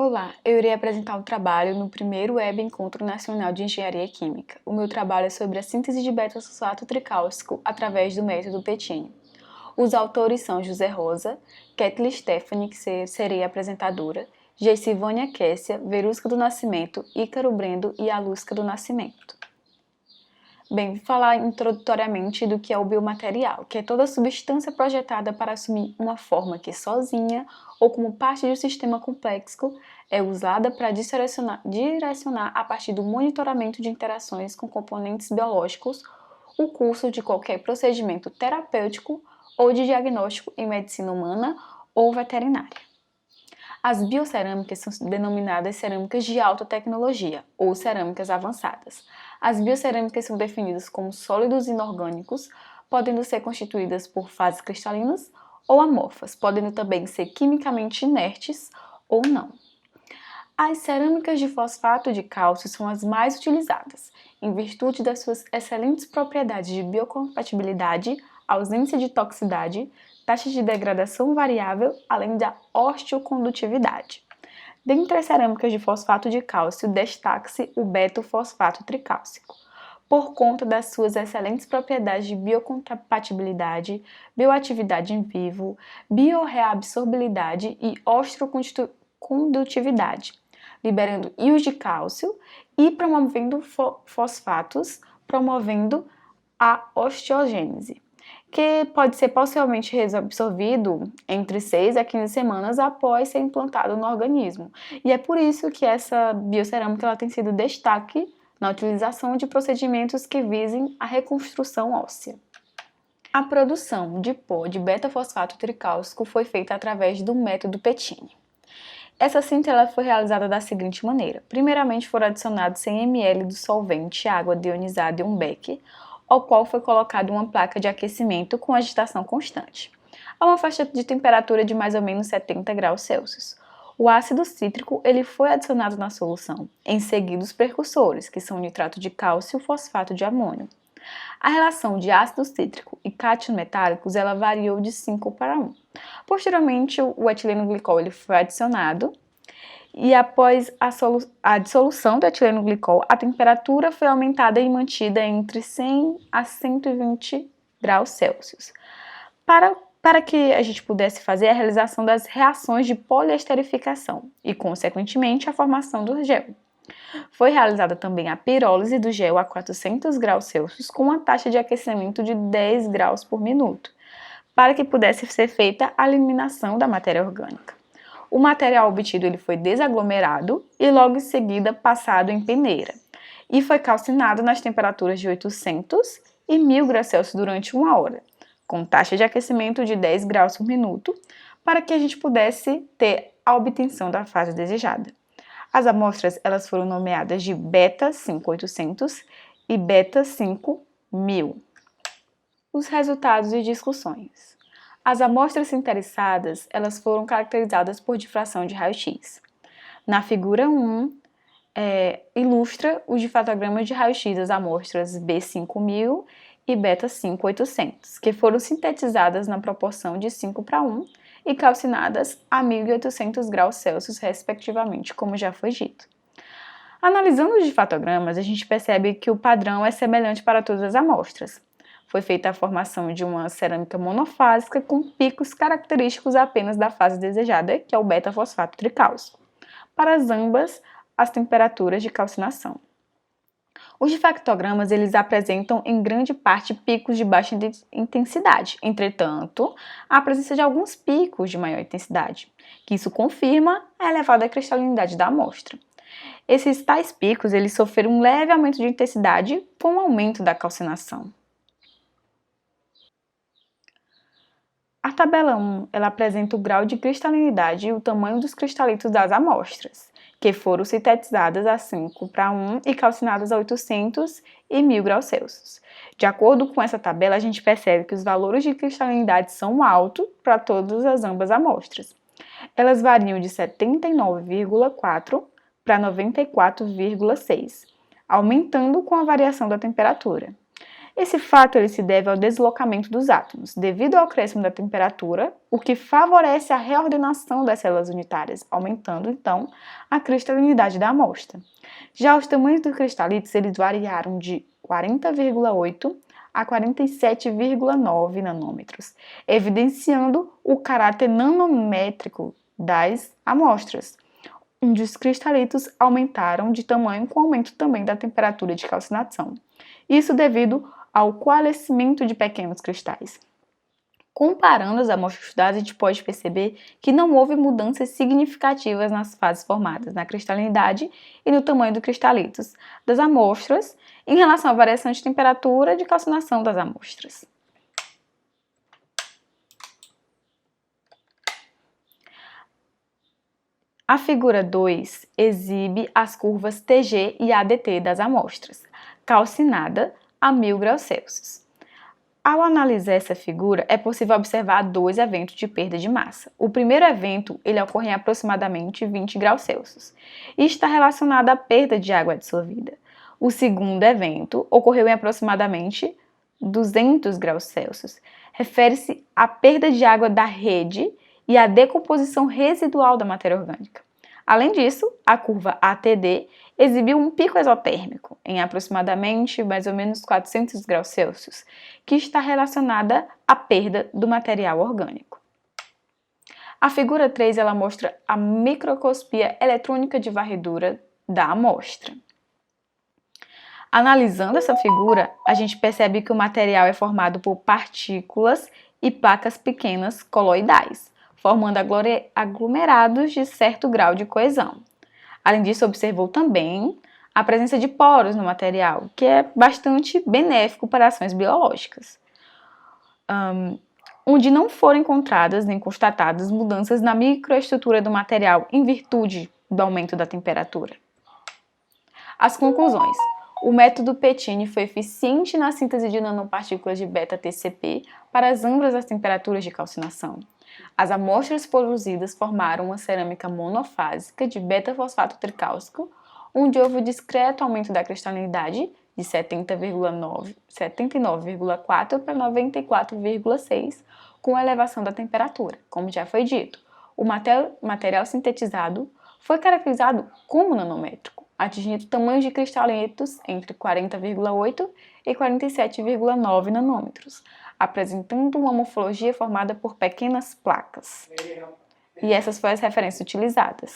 Olá, eu irei apresentar um trabalho no primeiro Web Encontro Nacional de Engenharia Química. O meu trabalho é sobre a síntese de beta-sulfato tricálcico através do método Pettini. Os autores são José Rosa, Kathleen Stephanie, que serei apresentadora, Geisivânia Kessia, Verusca do Nascimento, Ícaro Brendo e Alusca do Nascimento. Bem, vou falar introdutoriamente do que é o biomaterial, que é toda substância projetada para assumir uma forma que sozinha ou como parte de um sistema complexo é usada para direcionar a partir do monitoramento de interações com componentes biológicos o curso de qualquer procedimento terapêutico ou de diagnóstico em medicina humana ou veterinária. As biocerâmicas são denominadas cerâmicas de alta tecnologia, ou cerâmicas avançadas. As biocerâmicas são definidas como sólidos inorgânicos, podendo ser constituídas por fases cristalinas ou amorfas, podendo também ser quimicamente inertes ou não. As cerâmicas de fosfato de cálcio são as mais utilizadas, em virtude das suas excelentes propriedades de biocompatibilidade, ausência de toxicidade, taxa de degradação variável, além da osteocondutividade. Dentre as cerâmicas de fosfato de cálcio, destaca-se o betofosfato tricálcico, por conta das suas excelentes propriedades de biocompatibilidade, bioatividade em vivo, biorreabsorbilidade e osteocondutividade, liberando íons de cálcio e promovendo fosfatos, promovendo a osteogênese, que pode ser parcialmente reabsorvido entre 6 a 15 semanas após ser implantado no organismo. E é por isso que essa biocerâmica ela tem sido destaque na utilização de procedimentos que visem a reconstrução óssea. A produção de pó de beta-fosfato tricálcico foi feita através do método Pettini. Essa síntese foi realizada da seguinte maneira. Primeiramente foram adicionados 100 ml do solvente água deionizada em um becker, ao qual foi colocada uma placa de aquecimento com agitação constante, a uma faixa de temperatura de mais ou menos 70 graus Celsius. O ácido cítrico ele foi adicionado na solução, em seguida os precursores, que são o nitrato de cálcio e o fosfato de amônio. A relação de ácido cítrico e cátions metálicos ela variou de 5 para 1. Posteriormente, o etileno glicol ele foi adicionado e após a dissolução do etileno glicol, a temperatura foi aumentada e mantida entre 100 a 120 graus Celsius, para que a gente pudesse fazer a realização das reações de poliesterificação e, consequentemente, a formação do gel. Foi realizada também a pirólise do gel a 400 graus Celsius com uma taxa de aquecimento de 10 graus por minuto, para que pudesse ser feita a eliminação da matéria orgânica. O material obtido ele foi desaglomerado e logo em seguida passado em peneira e foi calcinado nas temperaturas de 800 e 1000 graus Celsius durante 1 hora, com taxa de aquecimento de 10 graus por minuto, para que a gente pudesse ter a obtenção da fase desejada. As amostras elas foram nomeadas de beta 5800 e beta 5000. Os resultados e discussões. As amostras interessadas elas foram caracterizadas por difração de raio-x. Na figura 1, ilustra os difratogramas de raio-x das amostras B5000 e beta 5800, que foram sintetizadas na proporção de 5 para 1 e calcinadas a 1800 graus Celsius, respectivamente, como já foi dito. Analisando os difratogramas, a gente percebe que o padrão é semelhante para todas as amostras. Foi feita a formação de uma cerâmica monofásica com picos característicos apenas da fase desejada, que é o beta-fosfato tricálcico, para ambas as temperaturas de calcinação. Os difratogramas eles apresentam em grande parte picos de baixa intensidade, entretanto, há a presença de alguns picos de maior intensidade, que isso confirma a elevada cristalinidade da amostra. Esses tais picos eles sofreram um leve aumento de intensidade com o aumento da calcinação. A tabela 1 ela apresenta o grau de cristalinidade e o tamanho dos cristalitos das amostras, que foram sintetizadas a 5 para 1 e calcinadas a 800 e 1000 graus Celsius. De acordo com essa tabela, a gente percebe que os valores de cristalinidade são altos para todas as ambas amostras. Elas variam de 79,4 para 94,6, aumentando com a variação da temperatura. Esse fato ele se deve ao deslocamento dos átomos, devido ao acréscimo da temperatura, o que favorece a reordenação das células unitárias, aumentando, então, a cristalinidade da amostra. Já os tamanhos dos cristalitos eles variaram de 40,8 a 47,9 nanômetros, evidenciando o caráter nanométrico das amostras, onde os cristalitos aumentaram de tamanho com o aumento também da temperatura de calcinação. Isso devido ao coalescimento de pequenos cristais. Comparando as amostras estudadas, a gente pode perceber que não houve mudanças significativas nas fases formadas, na cristalinidade e no tamanho dos cristalitos das amostras em relação à variação de temperatura de calcinação das amostras. A figura 2 exibe as curvas TG e ADT das amostras, calcinada a 1000 graus Celsius. Ao analisar essa figura, é possível observar dois eventos de perda de massa. O primeiro evento ele ocorre em aproximadamente 20 graus Celsius e está relacionado à perda de água dissolvida. O segundo evento ocorreu em aproximadamente 200 graus Celsius. Refere-se à perda de água da rede e à decomposição residual da matéria orgânica. Além disso, a curva ATD exibiu um pico exotérmico em aproximadamente mais ou menos 400 graus Celsius, que está relacionada à perda do material orgânico. A figura 3 ela mostra a microscopia eletrônica de varredura da amostra. Analisando essa figura, a gente percebe que o material é formado por partículas e placas pequenas coloidais, formando aglomerados de certo grau de coesão. Além disso, observou também a presença de poros no material, que é bastante benéfico para ações biológicas, onde não foram encontradas nem constatadas mudanças na microestrutura do material em virtude do aumento da temperatura. As conclusões. O método PETINE foi eficiente na síntese de nanopartículas de beta-TCP para ambas as temperaturas de calcinação. As amostras produzidas formaram uma cerâmica monofásica de beta-fosfato tricálcico, onde houve um discreto aumento da cristalinidade de 79,4 para 94,6 com a elevação da temperatura. Como já foi dito, o material sintetizado foi caracterizado como nanométrico, atingindo tamanhos de cristalitos entre 40,8 e 47,9 nanômetros, apresentando uma morfologia formada por pequenas placas. E essas foram as referências utilizadas.